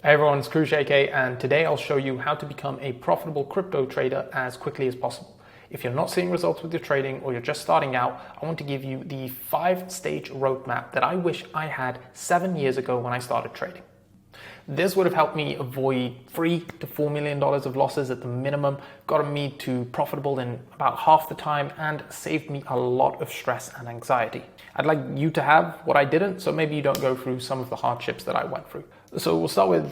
Hey everyone, it's Krush AK, and today I'll show you how to become a profitable crypto trader as quickly as possible. If you're not seeing results with your trading or you're just starting out, I want to give you the 5-stage roadmap that I wish I had 7 years ago when I started trading. This would have helped me avoid $3 to $4 million of losses at the minimum, gotten me to profitable in about half the time, and saved me a lot of stress and anxiety. I'd like you to have what I didn't, so maybe you don't go through some of the hardships that I went through. So we'll start with,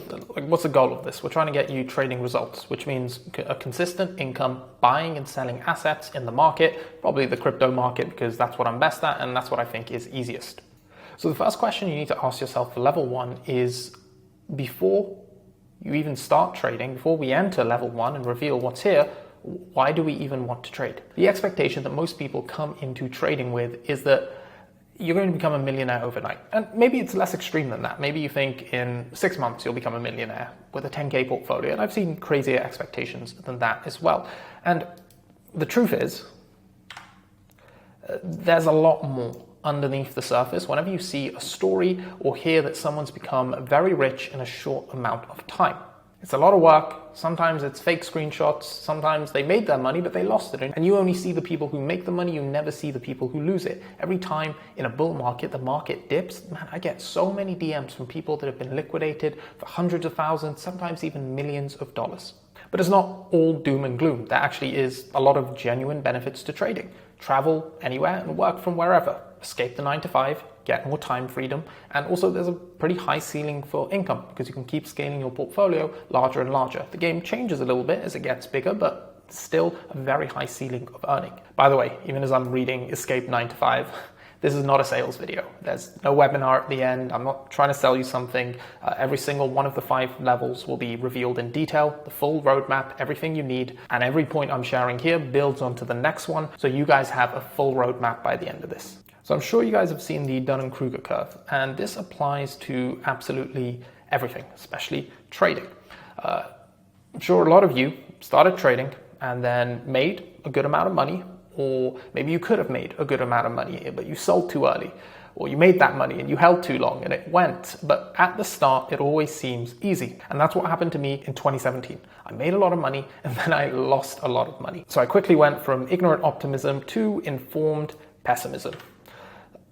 what's the goal of this? We're trying to get you trading results, which means a consistent income, buying and selling assets in the market, probably the crypto market, because that's what I'm best at and that's what I think is easiest. So the first question you need to ask yourself for level 1 is, before you even start trading, before we enter level 1 and reveal what's here, why do we even want to trade? The expectation that most people come into trading with is that you're going to become a millionaire overnight. And maybe it's less extreme than that. Maybe you think in 6 months you'll become a millionaire with a 10K portfolio. And I've seen crazier expectations than that as well. And the truth is, there's a lot more underneath the surface whenever you see a story or hear that someone's become very rich in a short amount of time. It's a lot of work. Sometimes it's fake screenshots. Sometimes they made their money, but they lost it. And you only see the people who make the money. You never see the people who lose it. Every time in a bull market, the market dips, man, I get so many DMs from people that have been liquidated for hundreds of thousands, sometimes even millions of dollars. But it's not all doom and gloom. There actually is a lot of genuine benefits to trading. Travel anywhere and work from wherever. Escape the 9 to 5, get more time freedom, and also there's a pretty high ceiling for income because you can keep scaling your portfolio larger and larger. The game changes a little bit as it gets bigger, but still a very high ceiling of earning. By the way, even as I'm reading Escape 9 to 5, this is not a sales video. There's no webinar at the end. I'm not trying to sell you something. Every single one of the 5 levels will be revealed in detail, the full roadmap, everything you need, and every point I'm sharing here builds onto the next one, so you guys have a full roadmap by the end of this. So I'm sure you guys have seen the Dunning-Kruger curve, and this applies to absolutely everything, especially trading. I'm sure a lot of you started trading and then made a good amount of money, or maybe you could have made a good amount of money, but you sold too early, or you made that money and you held too long and it went. But at the start, it always seems easy. And that's what happened to me in 2017. I made a lot of money and then I lost a lot of money. So I quickly went from ignorant optimism to informed pessimism.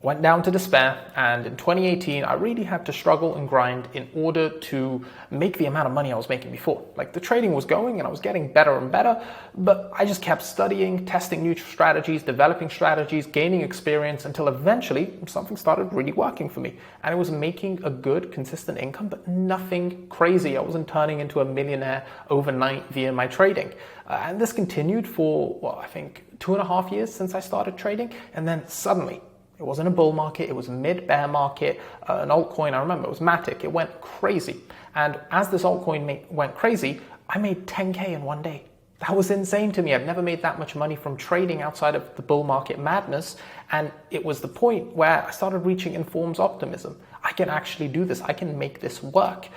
Went down to despair, and in 2018, I really had to struggle and grind in order to make the amount of money I was making before. Like, the trading was going and I was getting better and better, but I just kept studying, testing new strategies, developing strategies, gaining experience until eventually something started really working for me. And it was making a good, consistent income, but nothing crazy. I wasn't turning into a millionaire overnight via my trading. And this continued for, well, I think 2.5 years since I started trading, and then suddenly, it wasn't a bull market, it was a mid-bear market, an altcoin, I remember, it was Matic, it went crazy. And as this altcoin went crazy, I made 10K in one day. That was insane to me. I've never made that much money from trading outside of the bull market madness. And it was the point where I started reaching informed optimism. I can actually do this, I can make this work.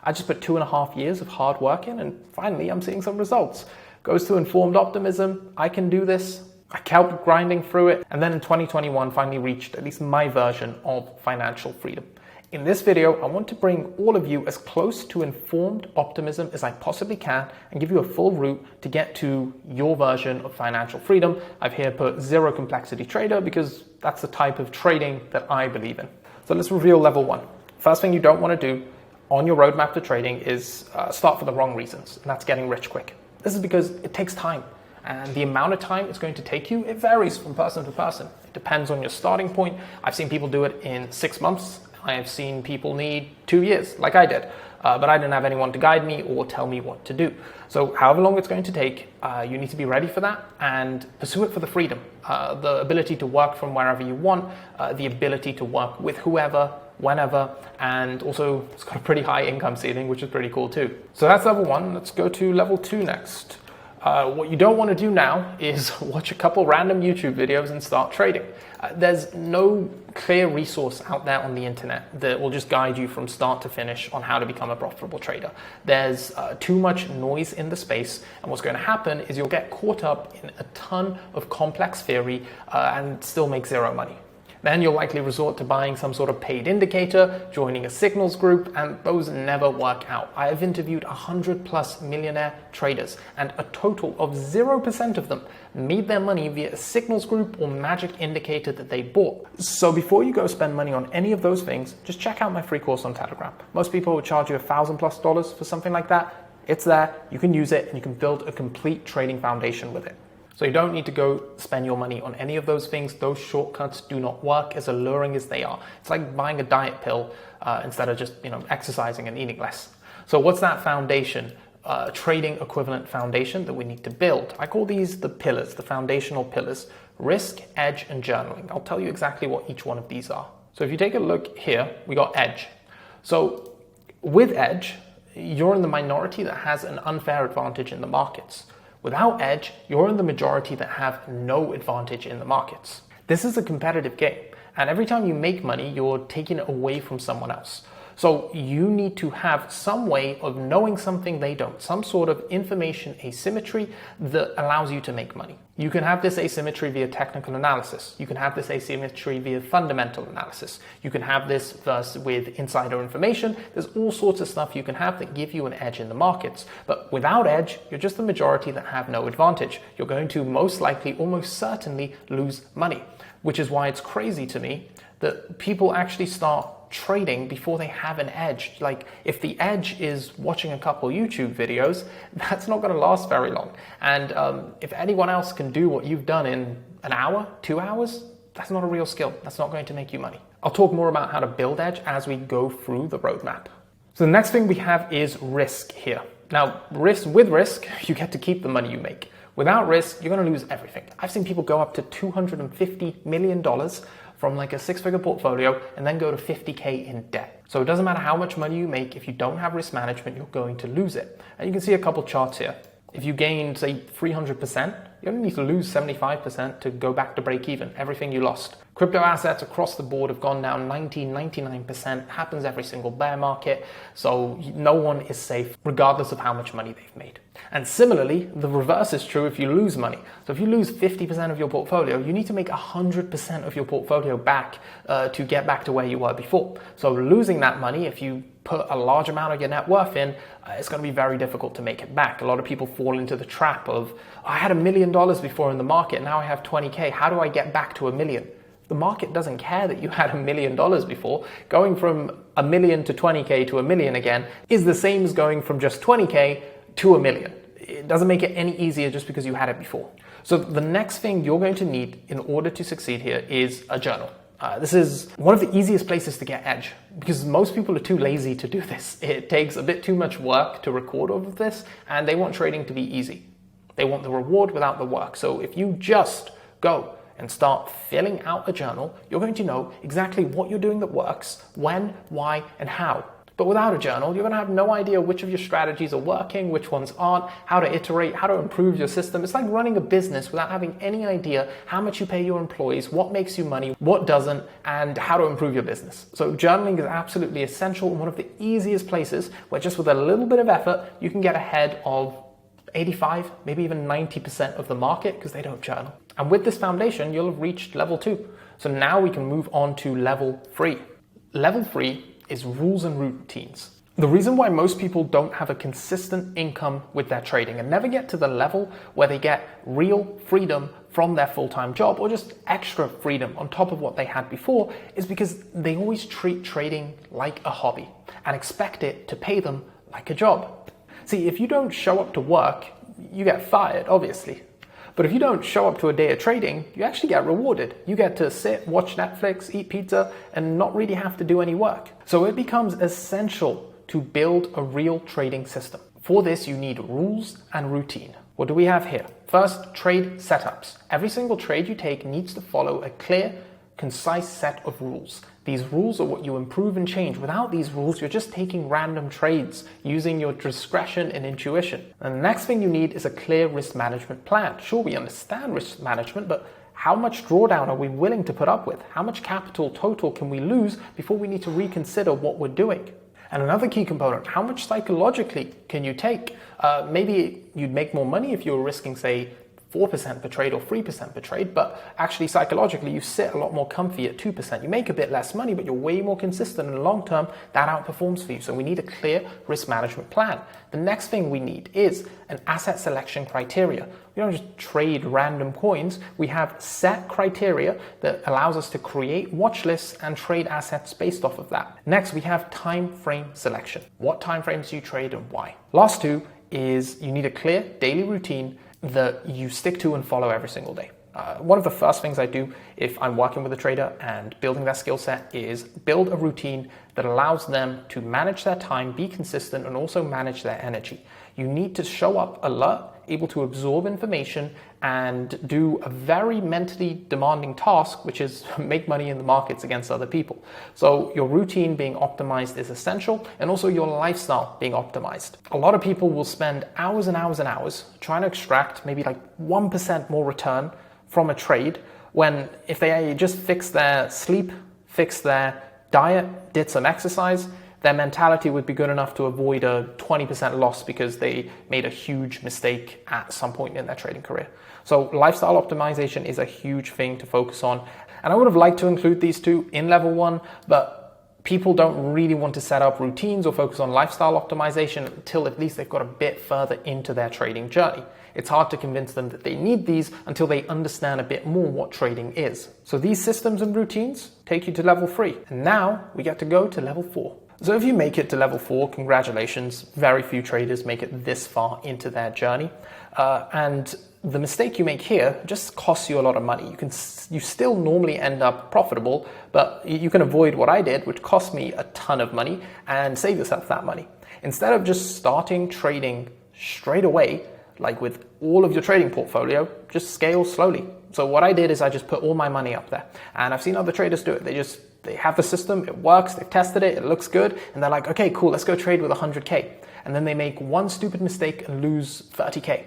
I just put 2.5 years of hard work in, and finally I'm seeing some results. Goes to informed optimism, I can do this. I kept grinding through it, and then in 2021 finally reached at least my version of financial freedom. In this video, I want to bring all of you as close to informed optimism as I possibly can and give you a full route to get to your version of financial freedom. I've here put zero complexity trader because that's the type of trading that I believe in. So let's reveal level 1. First thing you don't want to do on your roadmap to trading is start for the wrong reasons, and that's getting rich quick. This is because it takes time. And the amount of time it's going to take you, it varies from person to person. It depends on your starting point. I've seen people do it in 6 months. I have seen people need 2 years, like I did. But I didn't have anyone to guide me or tell me what to do. So however long it's going to take, you need to be ready for that and pursue it for the freedom. The ability to work from wherever you want, the ability to work with whoever, whenever, and also it's got a pretty high income ceiling, which is pretty cool too. So that's level 1. Let's go to level 2 next. What you don't want to do now is watch a couple random YouTube videos and start trading. There's no clear resource out there on the internet that will just guide you from start to finish on how to become a profitable trader. There's too much noise in the space, and what's going to happen is you'll get caught up in a ton of complex theory and still make zero money. Then you'll likely resort to buying some sort of paid indicator, joining a signals group, and those never work out. I have interviewed 100+ millionaire traders, and a total of 0% of them made their money via a signals group or magic indicator that they bought. So before you go spend money on any of those things, just check out my free course on Telegram. Most people will charge you $1,000+ for something like that. It's there, you can use it, and you can build a complete trading foundation with it. So you don't need to go spend your money on any of those things. Those shortcuts do not work, as alluring as they are. It's like buying a diet pill instead of just exercising and eating less. So what's that foundation, trading equivalent foundation that we need to build? I call these the pillars, the foundational pillars: risk, edge, and journaling. I'll tell you exactly what each one of these are. So if you take a look here, we got edge. So with edge, you're in the minority that has an unfair advantage in the markets. Without edge, you're in the majority that have no advantage in the markets. This is a competitive game, and every time you make money, you're taking it away from someone else. So you need to have some way of knowing something they don't, some sort of information asymmetry that allows you to make money. You can have this asymmetry via technical analysis. You can have this asymmetry via fundamental analysis. You can have this with insider information. There's all sorts of stuff you can have that give you an edge in the markets. But without edge, you're just the majority that have no advantage. You're going to most likely, almost certainly, lose money, which is why it's crazy to me that people actually start trading before they have an edge. Like, if the edge is watching a couple YouTube videos, that's not going to last very long. And if anyone else can do what you've done in an hour, 2 hours, that's not a real skill. That's not going to make you money. I'll talk more about how to build edge as we go through the roadmap. So the next thing we have is risk here. Now, with risk, you get to keep the money you make. Without risk, you're going to lose everything. I've seen people go up to $250 million from like a 6-figure portfolio and then go to 50K in debt. So it doesn't matter how much money you make, if you don't have risk management, you're going to lose it. And you can see a couple charts here. If you gain, say, 300%, you only need to lose 75% to go back to break even, everything you lost. Crypto assets across the board have gone down 99%, happens every single bear market, so no one is safe regardless of how much money they've made. And similarly, the reverse is true if you lose money. So if you lose 50% of your portfolio, you need to make 100% of your portfolio back to get back to where you were before. So losing that money, if you put a large amount of your net worth in, it's going to be very difficult to make it back. A lot of people fall into the trap of, I had $1 million before in the market, now I have 20K. How do I get back to 1 million? The market doesn't care that you had $1 million before. Going from 1 million to 20K to 1 million again is the same as going from just 20K to 1 million. It doesn't make it any easier just because you had it before. So the next thing you're going to need in order to succeed here is a journal. This is one of the easiest places to get edge because most people are too lazy to do this. It takes a bit too much work to record all of this, and they want trading to be easy. They want the reward without the work. So if you just go and start filling out a journal, you're going to know exactly what you're doing that works, when, why, and how. But without a journal, you're going to have no idea which of your strategies are working, which ones aren't, how to iterate, how to improve your system. It's like running a business without having any idea how much you pay your employees, what makes you money, what doesn't, and how to improve your business. So journaling is absolutely essential and one of the easiest places where just with a little bit of effort, you can get ahead of 85, maybe even 90% of the market because they don't journal. And with this foundation, you'll have reached level 2. So now we can move on to level 3. Level 3 is rules and routines. The reason why most people don't have a consistent income with their trading and never get to the level where they get real freedom from their full-time job or just extra freedom on top of what they had before is because they always treat trading like a hobby and expect it to pay them like a job. See, if you don't show up to work, you get fired, obviously. But if you don't show up to a day of trading, you actually get rewarded. You get to sit, watch Netflix, eat pizza, and not really have to do any work. So it becomes essential to build a real trading system. For this, you need rules and routine. What do we have here? First, trade setups. Every single trade you take needs to follow a clear, concise set of rules. These rules are what you improve and change. Without these rules, you're just taking random trades using your discretion and intuition. And the next thing you need is a clear risk management plan. Sure, we understand risk management, but how much drawdown are we willing to put up with? How much capital total can we lose before we need to reconsider what we're doing? And another key component, how much psychologically can you take? Maybe you'd make more money if you were risking, say, 4% per trade or 3% per trade, but actually psychologically you sit a lot more comfy at 2%. You make a bit less money, but you're way more consistent, and long term that outperforms for you. So we need a clear risk management plan. The next thing we need is an asset selection criteria. We don't just trade random coins. We have set criteria that allows us to create watch lists and trade assets based off of that. Next, we have time frame selection. What time frames do you trade and why? Last two is you need a clear daily routine that you stick to and follow every single day. One of the first things I do if I'm working with a trader and building their skill set is build a routine that allows them to manage their time, be consistent, and also manage their energy. You need to show up alert, able to absorb information, and do a very mentally demanding task, which is make money in the markets against other people. So your routine being optimized is essential, and also your lifestyle being optimized. A lot of people will spend hours and hours and hours trying to extract maybe like 1% more return from a trade, when if they just fix their sleep, fix their diet, did some exercise, their mentality would be good enough to avoid a 20% loss because they made a huge mistake at some point in their trading career. So lifestyle optimization is a huge thing to focus on. And I would have liked to include these two in level 1, but people don't really want to set up routines or focus on lifestyle optimization until at least they've got a bit further into their trading journey. It's hard to convince them that they need these until they understand a bit more what trading is. So these systems and routines take you to level 3. And now we get to go to level 4. So if you make it to level 4, congratulations. Very few traders make it this far into their journey. And the mistake you make here just costs you a lot of money. You still normally end up profitable, but you can avoid what I did, which cost me a ton of money, and save yourself that money. Instead of just starting trading straight away, like with all of your trading portfolio, just scale slowly. So what I did is I just put all my money up there, and I've seen other traders do it. They have the system, it works, they've tested it, it looks good, and they're like, okay, cool, let's go trade with 100K. And then they make one stupid mistake and lose 30K.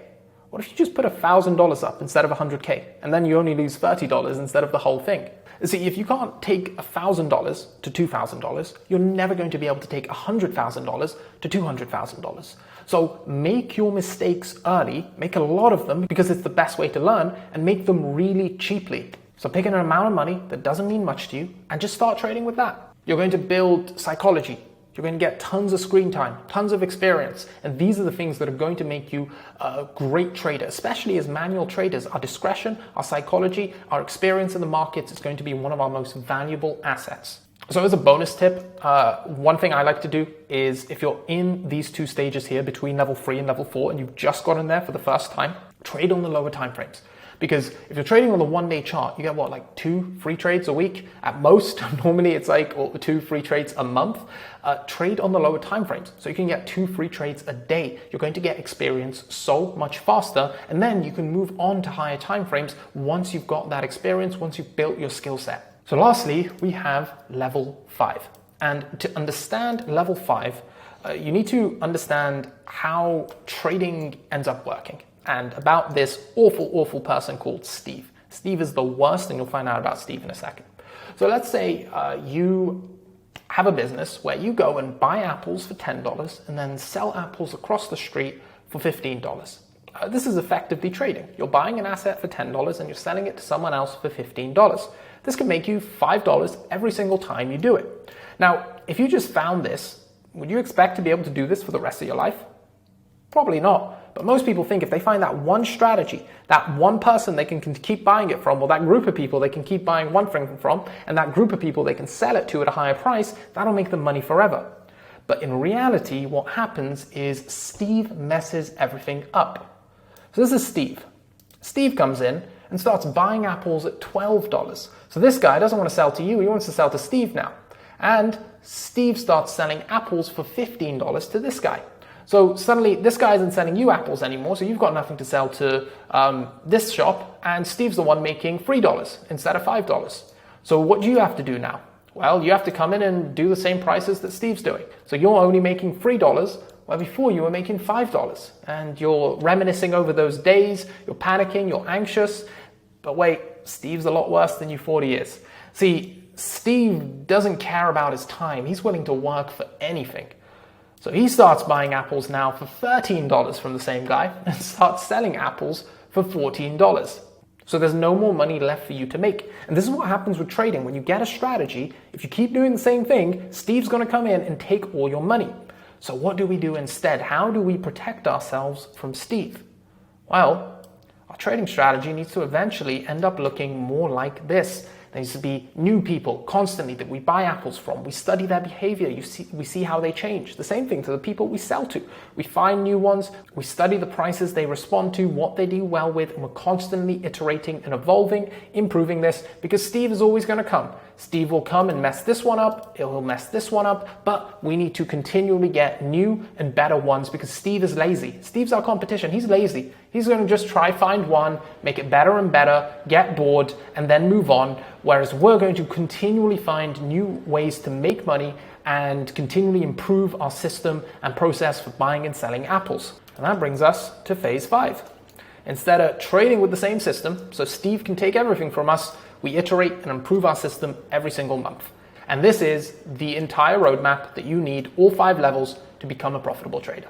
What if you just put $1,000 up instead of 100K, and then you only lose $30 instead of the whole thing? See, if you can't take $1,000 to $2,000, you're never going to be able to take $100,000 to $200,000. So make your mistakes early, make a lot of them because it's the best way to learn, and make them really cheaply. So pick an amount of money that doesn't mean much to you and just start trading with that. You're going to build psychology. You're going to get tons of screen time, tons of experience. And these are the things that are going to make you a great trader, especially as manual traders. Our discretion, our psychology, our experience in the markets is going to be one of our most valuable assets. So as a bonus tip, one thing I like to do is if you're in these two stages here between level 3 and level 4 and you've just gotten there for the first time, trade on the lower time frames. Because if you're trading on the 1-day chart, you get what, like 2 free trades a week at most. Normally it's like 2 free trades a month. Trade on the lower time frames so you can get 2 free trades a day. You're going to get experience so much faster, and then you can move on to higher time frames once you've got that experience, once you've built your skill set. So lastly, we have level 5. And to understand level 5, you need to understand how trading ends up working. And about this awful person called Steve. Steve is the worst, and you'll find out about Steve in a second. So let's say you have a business where you go and buy apples for $10 and then sell apples across the street for $15. This is effectively trading. You're buying an asset for $10 and you're selling it to someone else for $15. This can make you $5 every single time you do it. Now, if you just found this, would you expect to be able to do this for the rest of your life? Probably not. But most people think if they find that one strategy, that one person they can keep buying it from, or that group of people they can keep buying one thing from, and that group of people they can sell it to at a higher price, that'll make them money forever. But in reality, what happens is Steve messes everything up. So this is Steve. Steve comes in and starts buying apples at $12. So this guy doesn't want to sell to you, he wants to sell to Steve now. And Steve starts selling apples for $15 to this guy. So suddenly this guy isn't selling you apples anymore, so you've got nothing to sell to this shop, and Steve's the one making $3 instead of $5. So what do you have to do now? Well, you have to come in and do the same prices that Steve's doing. So you're only making $3, where before you were making $5. And you're reminiscing over those days, you're panicking, you're anxious. But wait, Steve's a lot worse than you thought he is. See, Steve doesn't care about his time. He's willing to work for anything. So he starts buying apples now for $13 from the same guy and starts selling apples for $14. So there's no more money left for you to make. And this is what happens with trading. When you get a strategy, if you keep doing the same thing, Steve's going to come in and take all your money. So what do we do instead? How do we protect ourselves from Steve? Well, our trading strategy needs to eventually end up looking more like this. There needs to be new people constantly that we buy apples from. We study their behavior. We see how they change. The same thing to the people we sell to. We find new ones. We study the prices they respond to, what they do well with, and we're constantly iterating and evolving, improving this, because Steve is always going to come. Steve will come and mess this one up. He'll mess this one up, but we need to continually get new and better ones because Steve is lazy. Steve's our competition. He's lazy. He's going to just try find one, make it better and better, get bored, and then move on. Whereas we're going to continually find new ways to make money and continually improve our system and process for buying and selling apples. And that brings us to phase 5. Instead of trading with the same system, so Steve can take everything from us, we iterate and improve our system every single month. And this is the entire roadmap that you need, all 5 levels, to become a profitable trader.